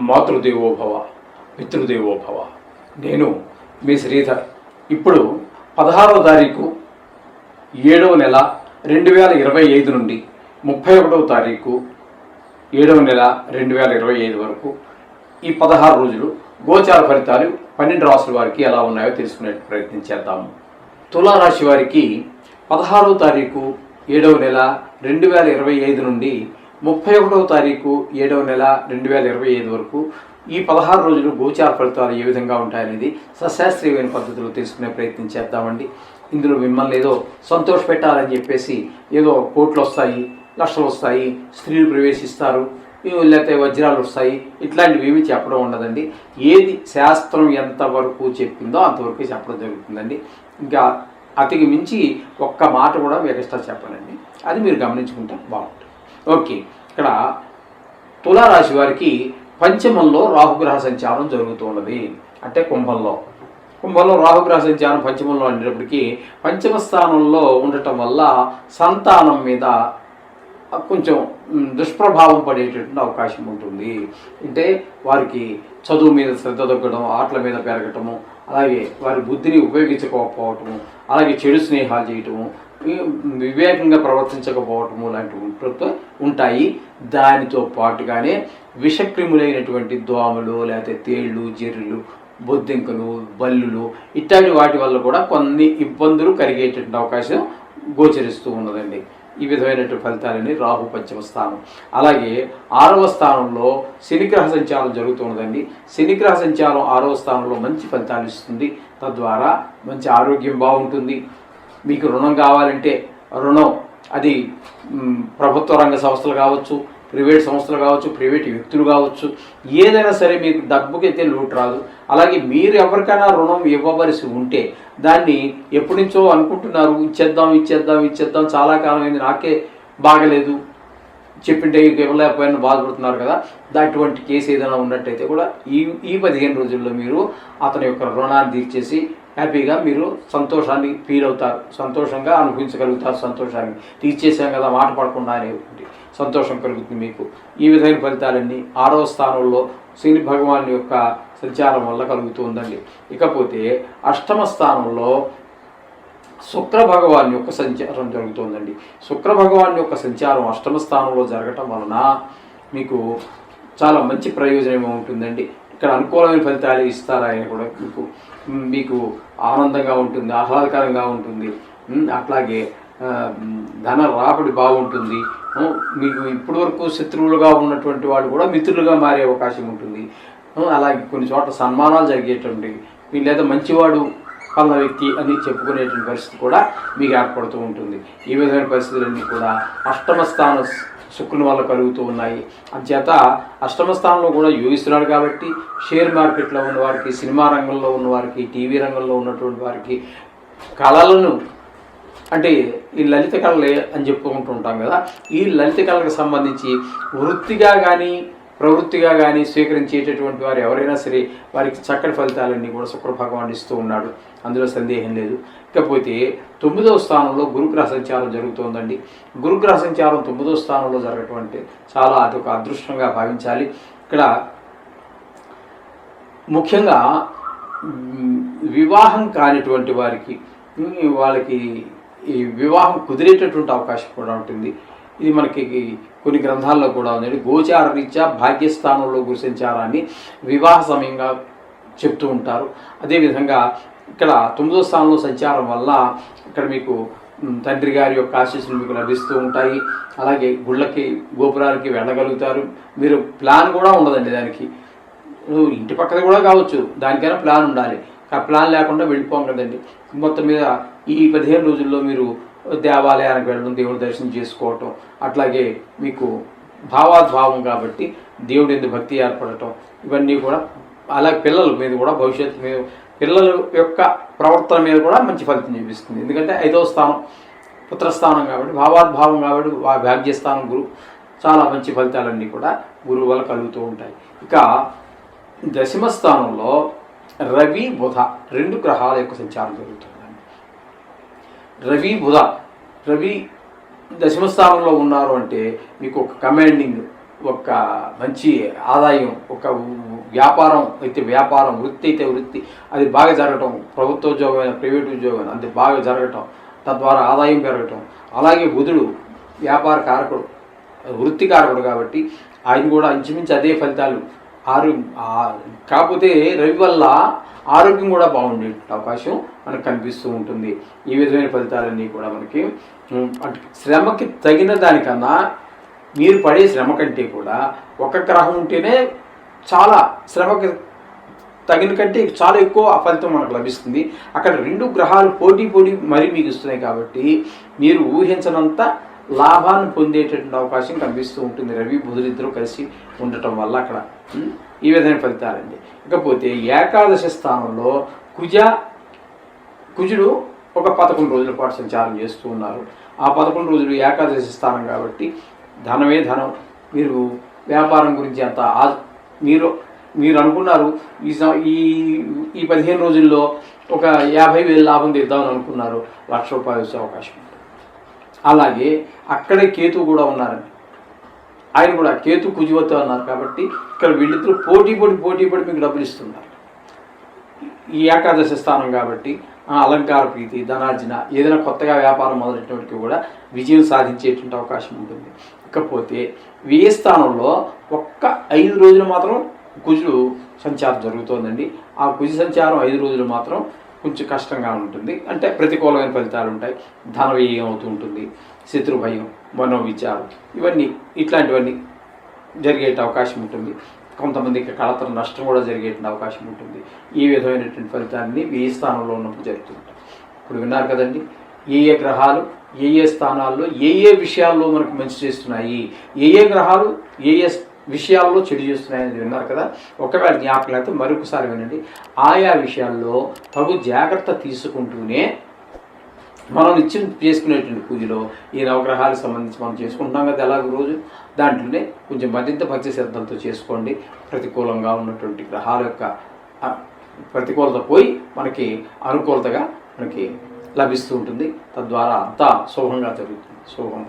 మాతృదేవోభవ, పితృదేవోభవ. నేను మీ శ్రీధర్. ఇప్పుడు 16వ తారీఖు 7వ నెల 2025 నుండి 31వ తారీఖు 7వ నెల 2025 వరకు ఈ 16 రోజులు గోచార ఫలితాలు 12 రాశుల వారికి ఎలా ఉన్నాయో తెలుసుకునే ప్రయత్నం చేద్దాము. తులారాశి వారికి 16వ తారీఖు 7వ నెల 2025 నుండి 31వ తారీఖు 7వ నెల 2025 వరకు ఈ 16 రోజులు గోచార ఫలితాలు ఏ విధంగా ఉంటాయనేది సశాస్త్రీయమైన పద్ధతిలో తెలుసుకునే ప్రయత్నం చేద్దామండి. ఇందులో మిమ్మల్ని ఏదో సంతోష పెట్టాలని చెప్పేసి ఏదో కోట్లు వస్తాయి, లక్షలు వస్తాయి, స్త్రీలు ప్రవేశిస్తారు, లేకపోతే వజ్రాలు వస్తాయి, ఇట్లాంటివి ఏమీ చెప్పడం ఉండదండి. ఏది శాస్త్రం ఎంతవరకు చెప్పిందో అంతవరకు చెప్పడం జరుగుతుందండి. ఇంకా అతికి మించి ఒక్క మాట కూడా ఎక్స్ట్రా చెప్పనండి. అది మీరు గమనించుకుంటే బాగుంటుంది. ఓకే, ఇక్కడ తులారాశి వారికి పంచమంలో రాహుగ్రహ సంచారం జరుగుతూ ఉన్నది. అంటే కుంభంలో రాహుగ్రహ సంచారం పంచమంలో అనేటప్పటికీ పంచమ స్థానంలో ఉండటం వల్ల సంతానం మీద కొంచెం దుష్ప్రభావం పడేటటువంటి అవకాశం ఉంటుంది. అంటే వారికి చదువు మీద శ్రద్ధ తగ్గడం, ఆటల మీద పెరగటము, అలాగే వారి బుద్ధిని ఉపయోగించకపోవటము, అలాగే చెడు స్నేహాలు చేయటము, వివేకంగా ప్రవర్తించకపోవటము లాంటివి ఉంటాయి. దానితో పాటుగానే విషక్రిములైనటువంటి దోమలు, లేకపోతే తేళ్ళు, జెర్రులు, బొద్దింకలు, బల్లులు ఇట్లాంటి వాటి వల్ల కూడా కొన్ని ఇబ్బందులు కలిగేటువంటి అవకాశం గోచరిస్తూ ఉన్నదండి. ఈ విధమైనటువంటి ఫలితాలని రాహు పంచమ స్థానం. అలాగే 6వ స్థానంలో శనిగ్రహ సంచారం జరుగుతున్నదండి. శనిగ్రహ సంచారం 6వ స్థానంలో మంచి ఫలితాలు ఇస్తుంది. తద్వారా మంచి ఆరోగ్యం బాగుంటుంది. మీకు రుణం కావాలంటే రుణం అది ప్రభుత్వ రంగ సంస్థలు కావచ్చు, ప్రైవేట్ సంస్థలు కావచ్చు, ప్రైవేట్ వ్యక్తులు కావచ్చు, ఏదైనా సరే మీకు డబ్బుకైతే లోటు రాదు. అలాగే మీరు ఎవరికైనా రుణం ఇవ్వవలసి ఉంటే దాన్ని ఎప్పటి నుంచో అనుకుంటున్నారు, ఇచ్చేద్దాం చాలా కాలమైంది, నాకే బాగలేదు, చెప్పింటే ఇవ్వలేకపోయినా బాధపడుతున్నారు కదా. అటువంటి కేసు ఏదైనా ఉన్నట్టయితే కూడా ఈ 15 రోజుల్లో మీరు అతని యొక్క రుణాన్ని తీర్చేసి హ్యాపీగా మీరు సంతోషాన్ని ఫీల్ అవుతారు, సంతోషంగా అనుభవించగలుగుతారు. సంతోషాన్ని తీర్చేసాం కదా మాట పడకుండా అనేటువంటి సంతోషం కలుగుతుంది మీకు. ఈ విధమైన ఫలితాలన్నీ 6వ స్థానంలో శని భగవాన్ యొక్క సంచారం వల్ల కలుగుతుందండి. ఇకపోతే 8వ స్థానంలో శుక్ర భగవాన్ యొక్క సంచారం జరుగుతుందండి. శుక్ర భగవాన్ యొక్క సంచారం 8వ స్థానంలో జరగటం వలన మీకు చాలా మంచి ప్రయోజనం ఉంటుందండి. ఇక్కడ అనుకూలమైన ఫలితాలు ఇస్తారు. ఆయన కూడా మీకు ఆనందంగా ఉంటుంది, ఆహ్లాదకరంగా ఉంటుంది. అట్లాగే ధన రాబడి బాగుంటుంది. మీకు ఇప్పటి వరకు శత్రువులుగా ఉన్నటువంటి వాళ్ళు కూడా మిత్రులుగా మారే అవకాశం ఉంటుంది. అలాగే కొన్ని చోట్ల సన్మానాలు జరిగేటువంటి, లేదా మంచివాడు పలానా వ్యక్తి అని చెప్పుకునేటువంటి పరిస్థితి కూడా మీకు ఏర్పడుతూ ఉంటుంది. ఈ విధమైన పరిస్థితులన్నీ కూడా 8వ స్థానం శుక్రుని వల్ల కలుగుతూ ఉన్నాయి. అంచేత 8వ స్థానంలో కూడా యోగిస్తున్నాడు కాబట్టి షేర్ మార్కెట్లో ఉన్న వారికి, సినిమా రంగంలో ఉన్న వారికి, టీవీ రంగంలో ఉన్నటువంటి వారికి, కళలను అంటే ఈ లలిత కళలే అని చెప్పుకుంటూ ఉంటాం కదా, ఈ లలిత కళలకు సంబంధించి వృత్తిగా కానీ ప్రవృత్తిగా కానీ స్వీకరించేటటువంటి వారు ఎవరైనా సరే వారికి చక్కటి ఫలితాలన్నీ కూడా శుక్ర భగవానుడు ఇస్తూ ఉన్నాడు, అందులో సందేహం లేదు. ఇకపోతే 9వ స్థానంలో గురుగ్రహ సంచారం జరుగుతోందండి. గురుగ్రహ సంచారం 9వ స్థానంలో జరగటం అంటే చాలా అదొక అదృష్టంగా భావించాలి. ఇక్కడ ముఖ్యంగా వివాహం కానిటువంటి వారికి వాళ్ళకి ఈ వివాహం కుదిరేటటువంటి అవకాశం కూడా ఉంటుంది. ఇది మనకి కొన్ని గ్రంథాల్లో కూడా ఉందండి. గోచార రీత్యా భాగ్యస్థానంలో గురు సంచారాన్ని వివాహ సమయంగా చెప్తూ ఉంటారు. అదేవిధంగా ఇక్కడ 9వ స్థానంలో సంచారం వల్ల ఇక్కడ మీకు తండ్రి గారి యొక్క ఆశీస్సులు మీకు లభిస్తూ ఉంటాయి. అలాగే గుళ్ళకి గోపురాలకి వెళ్ళగలుగుతారు. మీరు ప్లాన్ కూడా ఉండదండి దానికి, ఇంటి పక్కన కూడా కావచ్చు, దానికైనా ప్లాన్ ఉండాలి. ఆ ప్లాన్ లేకుండా వెళ్ళిపోం కదండి. మొత్తం మీద ఈ 15 రోజుల్లో మీరు దేవాలయానికి వెళ్ళడం, దేవుడి దర్శనం చేసుకోవటం, అట్లాగే మీకు భావాద్భావం కాబట్టి దేవుడి మీద భక్తి ఏర్పడటం, ఇవన్నీ కూడా అలాగే పిల్లల మీద కూడా భవిష్యత్తు మీద పిల్లల యొక్క ప్రవర్తన మీద కూడా మంచి ఫలితం చూపిస్తుంది. ఎందుకంటే 5వ స్థానం పుత్రస్థానం కాబట్టి, భావాద్భావం కాబట్టి, భాగ్యస్థానం గురువు, చాలా మంచి ఫలితాలన్నీ కూడా గురువు వల్ల కలుగుతూ ఉంటాయి. ఇక 10వ స్థానంలో రవి బుధ 2 గ్రహాల యొక్క సంచారం జరుగుతుందండి. రవి 10వ స్థానంలో ఉన్నారు అంటే మీకు ఒక కమాండింగ్ ఒక మంచి ఆదాయం, ఒక వ్యాపారం అయితే వ్యాపారం, వృత్తి అయితే వృత్తి అది బాగా జరగటం, ప్రభుత్వ ఉద్యోగమైన ప్రైవేట్ ఉద్యోగం అది బాగా జరగటం, తద్వారా ఆదాయం పెరగటం. అలాగే బుధుడు వ్యాపార కారకుడు, వృత్తి కారకుడు కాబట్టి ఆయన కూడా ఇంచుమించు అదే ఫలితాలు. కాకపోతే రవి వల్ల ఆరోగ్యం కూడా బాగుండే అవకాశం మనకు కనిపిస్తూ ఉంటుంది. ఈ విధమైన ఫలితాలన్నీ కూడా మనకి శ్రమకి తగిన దానికన్నా మీరు పడే శ్రమ కంటే కూడా ఒక గ్రహం ఉంటేనే చాలా శ్రమకి తగిన కంటే చాలా ఎక్కువ ఫలితం మనకు లభిస్తుంది. అక్కడ 2 గ్రహాలు పోటీ మరీ మీకు ఇస్తున్నాయి కాబట్టి మీరు ఊహించనంత లాభాన్ని పొందేటటువంటి అవకాశం కనిపిస్తూ ఉంటుంది. రవి బుధులిద్దరూ కలిసి ఉండటం వల్ల అక్కడ ఈ విధమైన ఫలితాలండి. ఇకపోతే ఏకాదశి స్థానంలో కుజుడు ఒక 11 రోజుల పాటు సంచారం చేస్తూ ఉన్నారు. ఆ 11 రోజులు ఏకాదశి స్థానం కాబట్టి ధనమే ధనం. మీరు వ్యాపారం గురించి అంత మీరు అనుకున్నారు ఈ 15 రోజుల్లో ఒక 50,000 లాభం తెద్దామని అనుకున్నారు, ₹1,00,000 వచ్చే అవకాశం ఉంటుంది. అలాగే అక్కడే కేతు కూడా ఉన్నారండి. ఆయన కూడా కేతు కుజువతో అన్నారు కాబట్టి ఇక్కడ వీళ్ళిద్దరూ పోటీ పడి మీకు డబ్బులు ఇస్తున్నారు. ఈ ఏకాదశి స్థానం కాబట్టి అలంకార ప్రీతి, ధనార్జన, ఏదైనా కొత్తగా వ్యాపారం మొదలైనటువంటి కూడా విజయం సాధించేటువంటి అవకాశం ఉంటుంది. ఇకపోతే వ్యయ స్థానంలో ఒక్క 5 రోజులు మాత్రం కుజుడు సంచారం జరుగుతోందండి. ఆ కుజ సంచారం 5 రోజులు మాత్రం కొంచెం కష్టంగా ఉంటుంది. అంటే ప్రతికూలమైన ఫలితాలు ఉంటాయి. ధన వ్యయం అవుతూ ఉంటుంది, శత్రు భయం, మనోవిచారం, ఇట్లాంటివన్నీ జరిగే అవకాశం ఉంటుంది. కొంతమందికి కళతర నష్టం కూడా జరిగేటువంటి అవకాశం ఉంటుంది. ఈ విధమైనటువంటి ఫలితాన్ని వ్యయ స్థానంలో ఉన్నప్పుడు జరుగుతుంటాయి. ఇప్పుడు విన్నారు కదండి, ఏ గ్రహాలు ఏ స్థానాల్లో ఏ విషయాల్లో మనకు మంచి చేస్తున్నాయి, ఏ గ్రహాలు ఏ విషయాల్లో చెడు చేస్తున్నాయి అనేది విన్నారు కదా. ఒకవేళ జ్ఞాపకం అయితే మరొకసారి వినండి. ఆయా విషయాల్లో తగు జాగ్రత్త తీసుకుంటూనే మనం నిత్యం చేసుకునేటువంటి పూజలో ఈ నవగ్రహాలకు సంబంధించి మనం చేసుకుంటున్నాం కదా ఎలాగో రోజు, దాంట్లోనే కొంచెం మరింత భక్తి శ్రద్ధలతో చేసుకోండి. ప్రతికూలంగా ఉన్నటువంటి గ్రహాల యొక్క ప్రతికూలత పోయి మనకి అనుకూలతగా మనకి లభిస్తూ ఉంటుంది. తద్వారా అంతా శుభంగా జరుగుతుంది. శుభం.